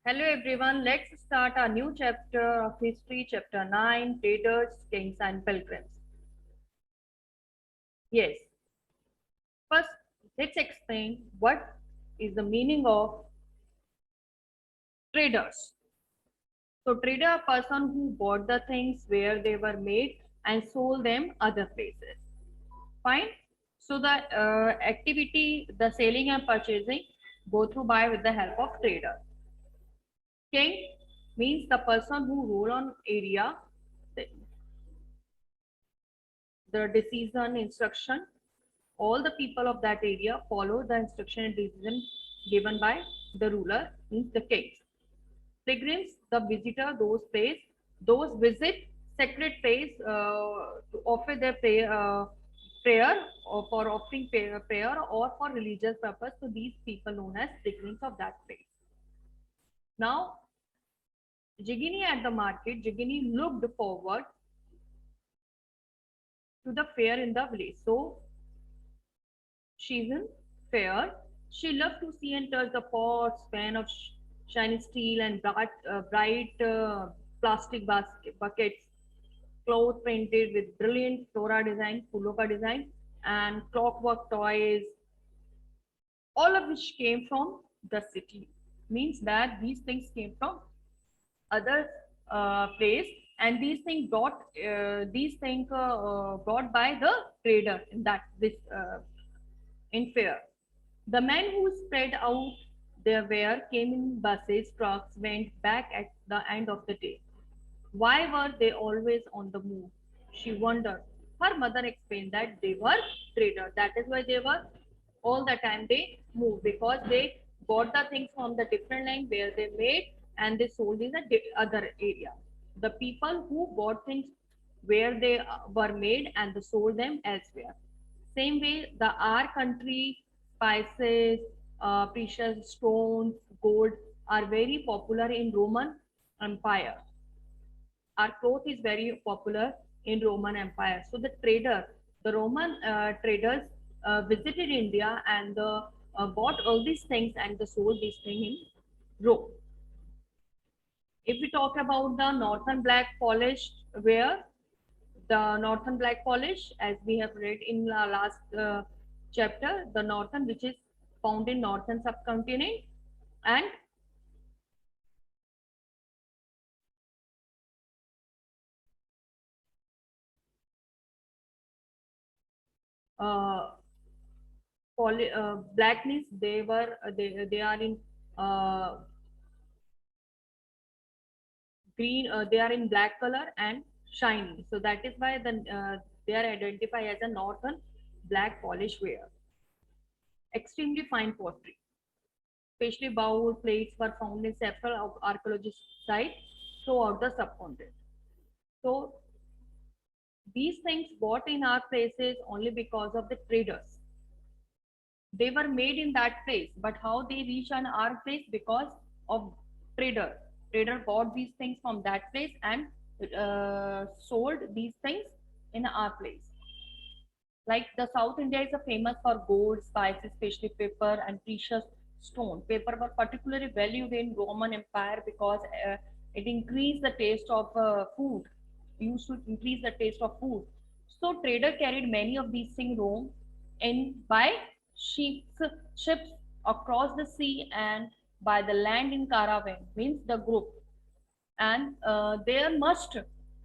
Hello everyone, let's start a new chapter of history, chapter 9, traders, kings and pilgrims. Yes, first let's explain what is the meaning of traders. So trader a person who bought the things where they were made and sold them other places. Fine. So the activity, the selling and purchasing go through by with the help of trader. King means the person who rule on area, the decision, instruction. All the people of that area follow the instruction and decision given by the ruler, means the king. Pilgrims, the visitor, those visit sacred place to offer their prayer or for offering prayer or for religious purpose. So these people known as pilgrims of that place. Now, Jigini at the market, Jigini looked forward to the fair in the village. So she's in fair. She loved to see and touch the pots, pan of shiny steel and bright plastic buckets, cloth painted with brilliant flora design, puloka design, and clockwork toys, all of which came from the city. Means that these things came from other place, and these things brought by the trader in that this in fair. The men who spread out their ware came in buses, trucks, went back at the end of the day. Why were they always on the move? She wondered. Her mother explained that they were traders. That is why they were all the time they moved, because they bought the things from the different land where they made and they sold in the other area. The people who bought things where they were made and they sold them elsewhere. Same way, the our country spices, precious stones, gold are very popular in Roman Empire. Our cloth is very popular in Roman Empire. So the Roman traders visited India and bought all these things and they sold these things in Rome. If we talk about the northern black polish, where the northern black polish, as we have read in the last chapter, the northern, which is found in northern subcontinent, and uh, black means they are in uh, green, they are in black color and shiny, so that is why they are identified as a northern black polish ware. Extremely fine pottery, especially bowl plates, were found in several archaeological sites throughout the subcontinent. So these things bought in our places only because of the traders. They were made in that place, but how they reach on our place? Because of trader. Trader bought these things from that place and sold these things in our place. Like the South India is a famous for gold, spices, especially pepper and precious stone. Pepper were particularly valued in Roman Empire because it increased the taste of food. Used to increase the taste of food. So trader carried many of these things Rome in by ships across the sea and by the land in caravan, means the group. And there must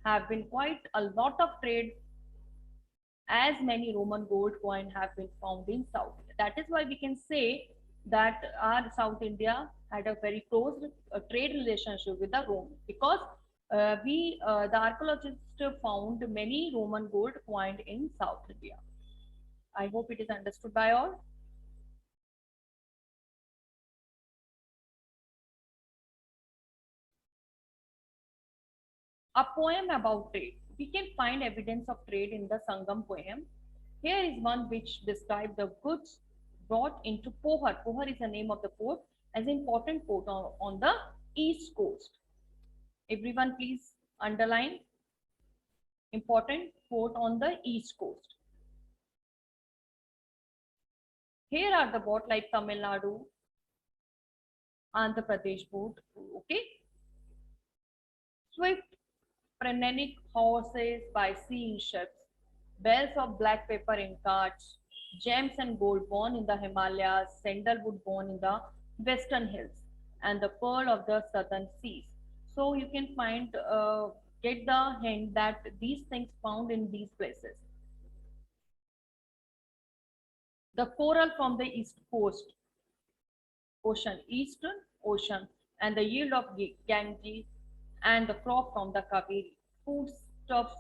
have been quite a lot of trade, as many Roman gold coin have been found in South. That is why we can say that our South India had a very close trade relationship with the Rome, because the archaeologists found many Roman gold coined in South India. I hope it is understood by all. A poem about trade. We can find evidence of trade in the Sangam poem. Here is one which describes the goods brought into Pohar. Pohar is the name of the port, as an important port on the east coast. Everyone please underline important port on the east coast. Here are the port like Tamil Nadu, Andhra Pradesh boat. Okay. Swift, frenetic horses by sea in ships, bales of black pepper in carts, gems and gold born in the Himalayas, sandalwood born in the western hills, and the pearl of the southern seas. So you can find, get the hint that these things found in these places. The coral from the east coast, ocean, eastern ocean, and the yield of Ganges, and the crop from the Kaveri, foodstuffs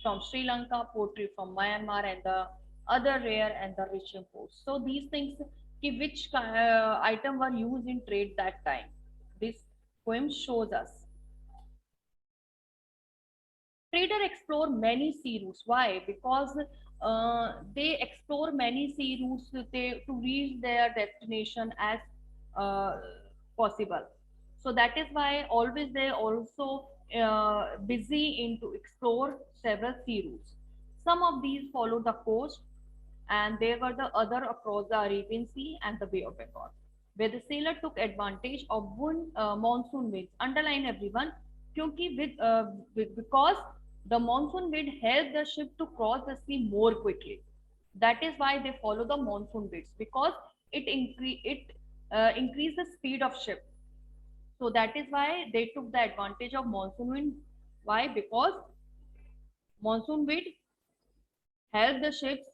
from Sri Lanka, pottery from Myanmar, and the other rare and the rich imports. So these things, which item were used in trade that time. This poem shows us. Trader explore many sea routes. Why? Because they explore many sea routes to reach their destination as uh, possible. So that is why always they also busy in to explore several sea routes. Some of these follow the coast, and there were the other across the Arabian Sea and the Bay of Bengal, where the sailor took advantage of monsoon winds. Underline everyone, because the monsoon wind helped the ship to cross the sea more quickly. That is why they follow the monsoon winds, because it increase the speed of ship. So that is why they took the advantage of monsoon wind. Why? Because monsoon wind help the ships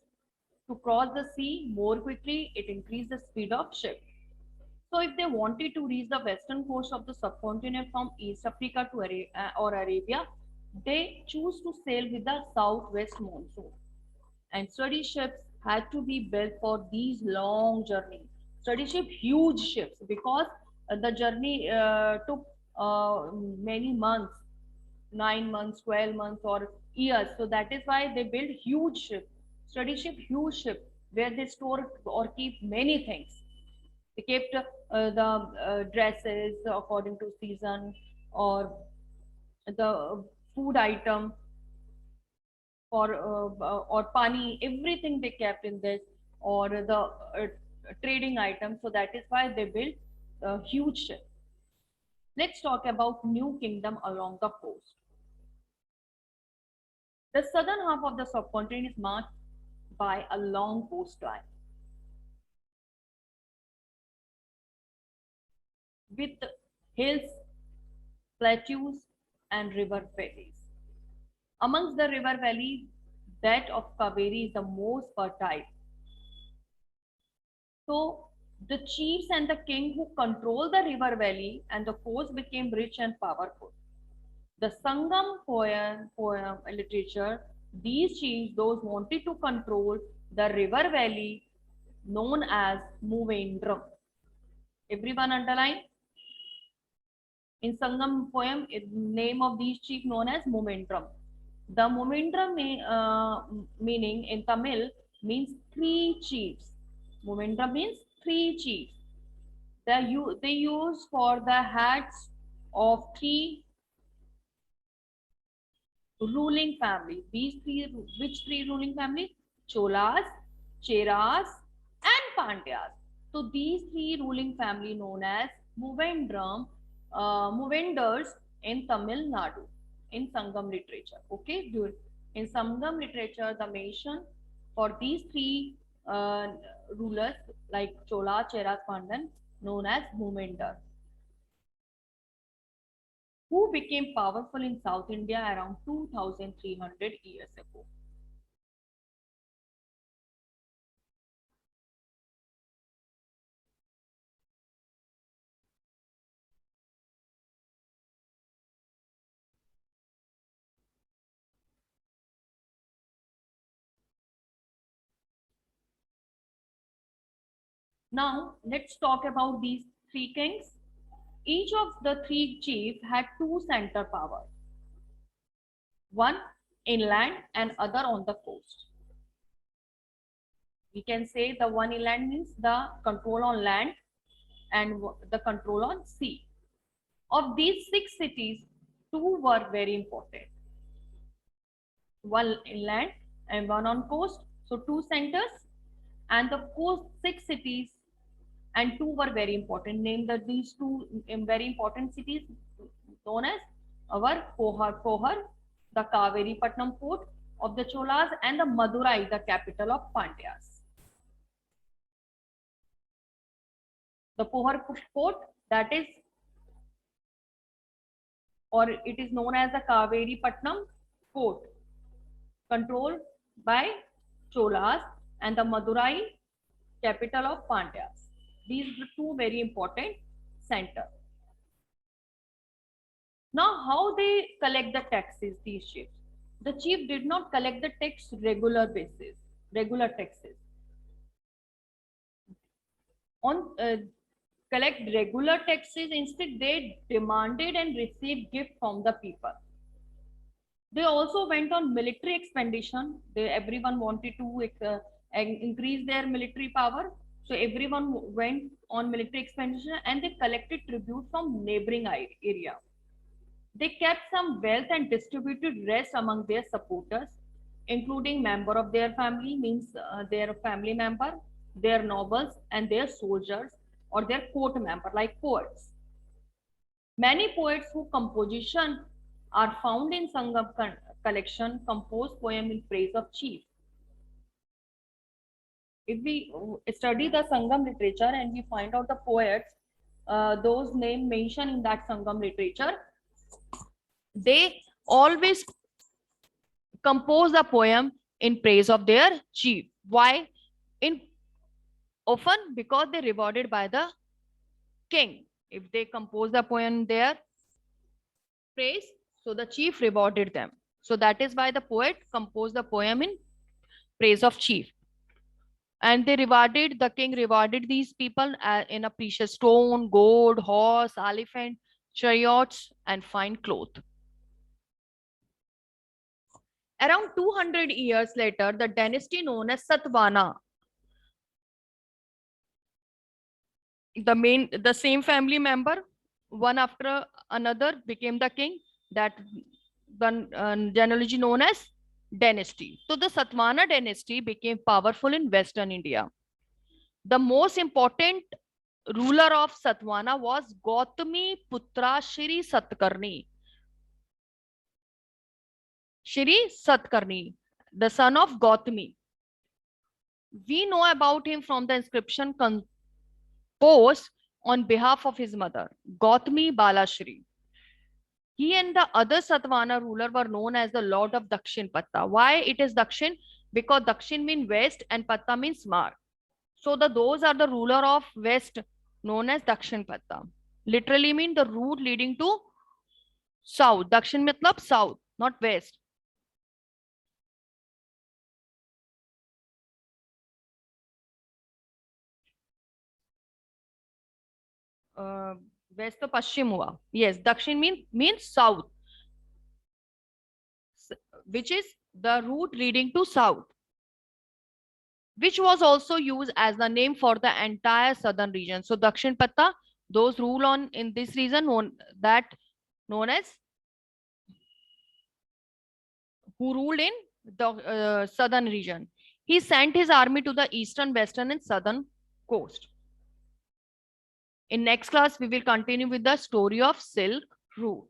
to cross the sea more quickly. It increased the speed of ship. So if they wanted to reach the western coast of the subcontinent from East Africa to or Arabia, they choose to sail with the southwest monsoon. And study ships had to be built for these long journeys. Study ship, huge ships, because the journey took many months, 9 months, 12 months, or years. So that is why they build huge ship, study ship, huge ship, where they store or keep many things. They kept the dresses according to season, or the food item, or pani, everything they kept in this, or the trading item. So that is why they built a huge ship. Let's talk about New Kingdom along the coast. The southern half of the subcontinent is marked by a long coastline with hills, plateaus, and river valleys. Amongst the river valley, that of Kaveri is the most fertile. So the chiefs and the king who control the river valley and the coast became rich and powerful. The Sangam poem literature, these chiefs, those wanted to control the river valley, known as Muvendram. Everyone underline? In Sangam poem, name of these chief known as Muvendram. The Muvendram meaning in Tamil means three chiefs. Muvendram means three chiefs. They use for the hats of three ruling families. These three, which three ruling families? Cholas, Cheras, and Pandyas. So these three ruling family known as Muvendram, Muvendars in Tamil Nadu, in Sangam literature. Okay, in Sangam literature, the mention for these three rulers like Chola, Cheras, Pandan, known as Muvendar, who became powerful in South India around 2300 years ago. Now, let's talk about these three kings. Each of the three chiefs had two center powers, one inland and other on the coast. We can say the one inland means the control on land and the control on sea. Of these six cities, two were very important, one inland and one on coast. So two centers, and the coast six cities and two were very important. Name that these two very important cities known as our Pohar, the Kaveri Patnam port of the Cholas, and the Madurai, the capital of Pandyas. The Pohar port, that is, or it is known as the Kaveri Patnam port, controlled by Cholas, and the Madurai, capital of Pandyas. These are the two very important centers. Now, how they collect the taxes, these chiefs? The chief did not collect the tax regular taxes. On collect regular taxes, instead they demanded and received gift from the people. They also went on military expedition. Everyone wanted to increase their military power. So everyone went on military expedition and they collected tribute from neighboring area. They kept some wealth and distributed rest among their supporters, including member of their family, means their family member, their nobles, and their soldiers, or their court member, like poets. Many poets whose composition are found in Sangam collection compose poem in praise of chief. If we study the Sangam literature and we find out the poets, those names mentioned in that Sangam literature, they always compose a poem in praise of their chief. Why? Often because they rewarded by the king. If they compose a poem there praise, so the chief rewarded them. So that is why the poet composed the poem in praise of chief. And the king rewarded these people in a precious stone, gold, horse, elephant, chariots, and fine cloth. Around 200 years later, the dynasty known as Satvana, the same family member, one after another, became the king. That the genealogy known as dynasty. So the Satvana dynasty became powerful in Western India. The most important ruler of Satvana was Gautami Putra Shri Satkarni. Shri Satkarni, the son of Gautami. We know about him from the inscription composed on behalf of his mother, Gautami Balashri. He and the other Satvana ruler were known as the Lord of Dakshin Patta. Why it is Dakshin? Because Dakshin means west and Patta means mark. So those are the ruler of west known as Dakshin Patta. Literally mean the route leading to south. Dakshin matlab south, not west. West to Pashchim hua. Yes, Dakshin means south, which is the route leading to south, which was also used as the name for the entire southern region. So Dakshin Patta, those rule on in this region known as who ruled in the southern region. He sent his army to the eastern, western, and southern coast. In next class, we will continue with the story of Silk Route.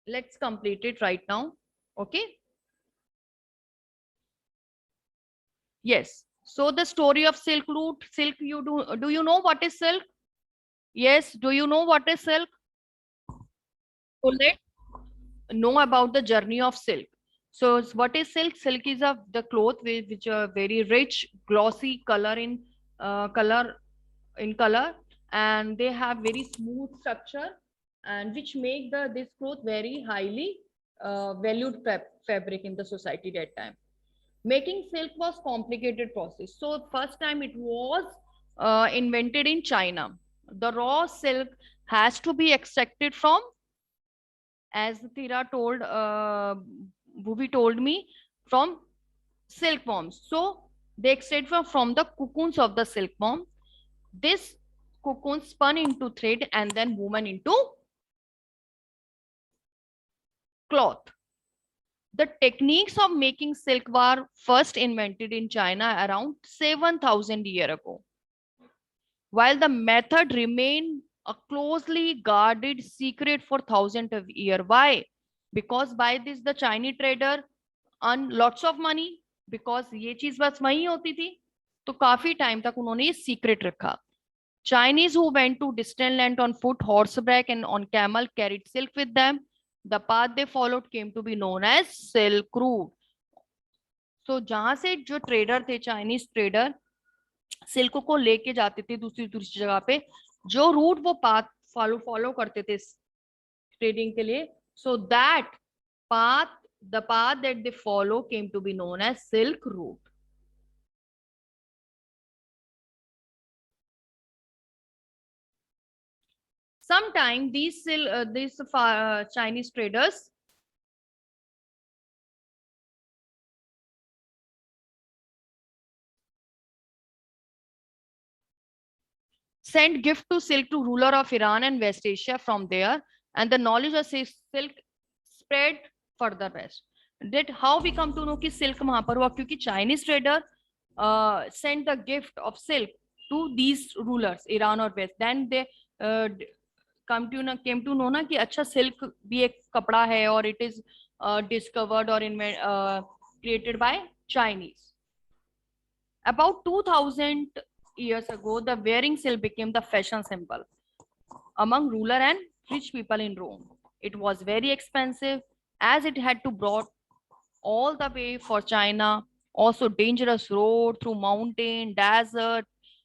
Let's complete it right now. Okay. Yes. So the story of Silk Route. Silk, do you know what is silk? Yes. Do you know what is silk? So let's know about the journey of silk. So what is silk? Silk is the cloth which are very rich, glossy color in color, and they have very smooth structure, and which make this cloth very highly valued fabric in the society that time. Making silk was complicated process. So first time it was invented in China. The raw silk has to be extracted from, as Tira told, Bhuvi told me, from silkworms. So they extract from the cocoons of the silkworm. This cocoon spun into thread and then woven into cloth. The techniques of making silk were first invented in China around 7,000 years ago, while the method remained a closely guarded secret for thousands of years. Why? Because by this the Chinese trader earn lots of money, because ये चीज बस वही होती थी, तो काफी time तक उन्होंने ये सीक्रेट रखा. Chinese who went to distant land on foot, horseback, and on camel carried silk with them. The path they followed came to be known as Silk Route. So जहां से जो ट्रेडर थे, Chinese trader, silk को लेके जाते थे दूसरी दूसरी जगह पे, जो रूट वो पाथ फॉलो करते थे ट्रेडिंग के लिए, so that path, the path that they follow came to be known as silk route. Sometime these Chinese traders sent gift to silk to ruler of Iran and West Asia from there, and the knowledge of silk spread further west. That how we come to know कि silk वहां पर हुआ, क्योंकि Chinese trader sent the gift of silk to these rulers, Iran or West. Then they came to know ना कि अच्छा silk भी एक कपड़ा है और it is discovered or created by Chinese. About 2000 years ago, the wearing silk became the fashion symbol among ruler and rich people in Rome. It was very expensive as it had to brought all the way for China. Also dangerous road through mountain, desert,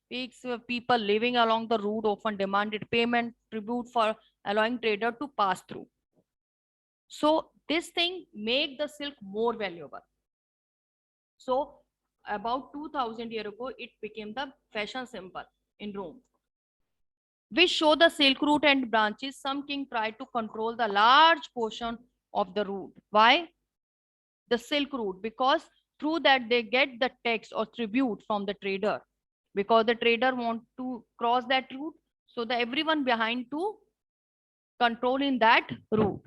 peaks. People living along the route often demanded payment, tribute for allowing trader to pass through. So this thing make the silk more valuable. So about 2000 years ago, it became the fashion symbol in Rome. Which show the silk route and branches. Some king tried to control the large portion of the route. Why? The silk route, because through that they get the tax or tribute from the trader, because the trader want to cross that route, so the everyone behind to control in that route.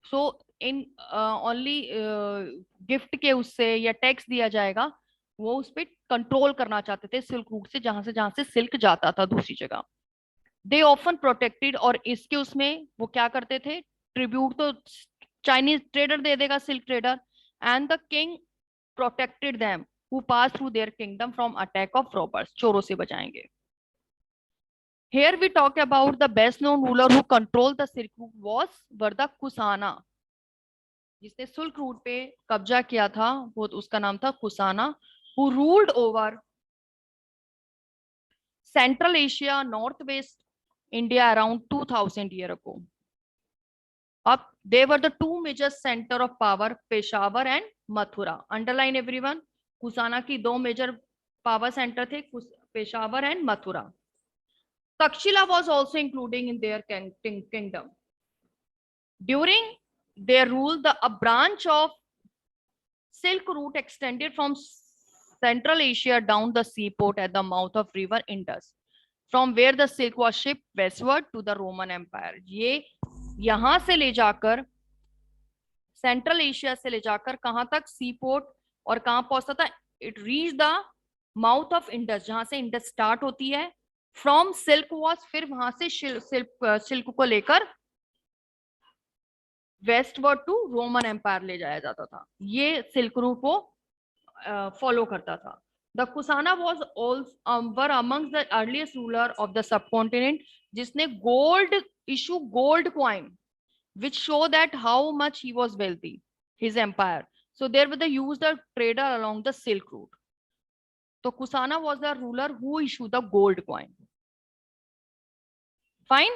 So in only gift के उससे या tax दिया जाएगा, वो उस पर control करना चाहते थे सिल्क रूट से जहां से सिल्क जाता था दूसरी जगह. दे ऑफन प्रोटेक्टेड, और इसके उसमें वो क्या करते थे, ट्रिब्यूट तो चाइनीज ट्रेडर दे देगा, silk trader, and the king protected them who pass through their kingdom from attack of robbers, चोरों से बचाएंगे. Here we talk about the best known ruler who controlled the Silk Route was Varda Kusana. जिसने silk route पे कब्जा किया था वो उसका नाम था Kushana, who ruled over Central Asia, Northwest India around 2000 years ago. Up, they were the two major center of power, Peshawar and Mathura. Underline everyone. Kusana की दो major power center थे, Peshawar and Mathura. Takshila was also including in their kingdom. During their rule, a branch of Silk Route extended from Central Asia down the seaport at the mouth of river Indus, from where the silk was shipped westward to the Roman Empire. ये यहां से ले जाकर central Asia से ले जाकर कहां तक, सी पोर्ट, और कहां पहुंचता था, it reach the mouth of Indus, जहां से इंडस स्टार्ट होती है. फ्रॉम सिल्क वॉज, फिर वहां से सिल्क को लेकर वेस्टवर्ड टू रोमन एम्पायर ले जाया जाता था. ये सिल्क रूट को फॉलो करता था. The Kushana was were among the earliest ruler of the subcontinent, जिसने gold issue gold coin which show that how much he was wealthy, his empire. So there were the used the trader along the Silk Route. So Kusana was the ruler who issued the gold coin. Fine.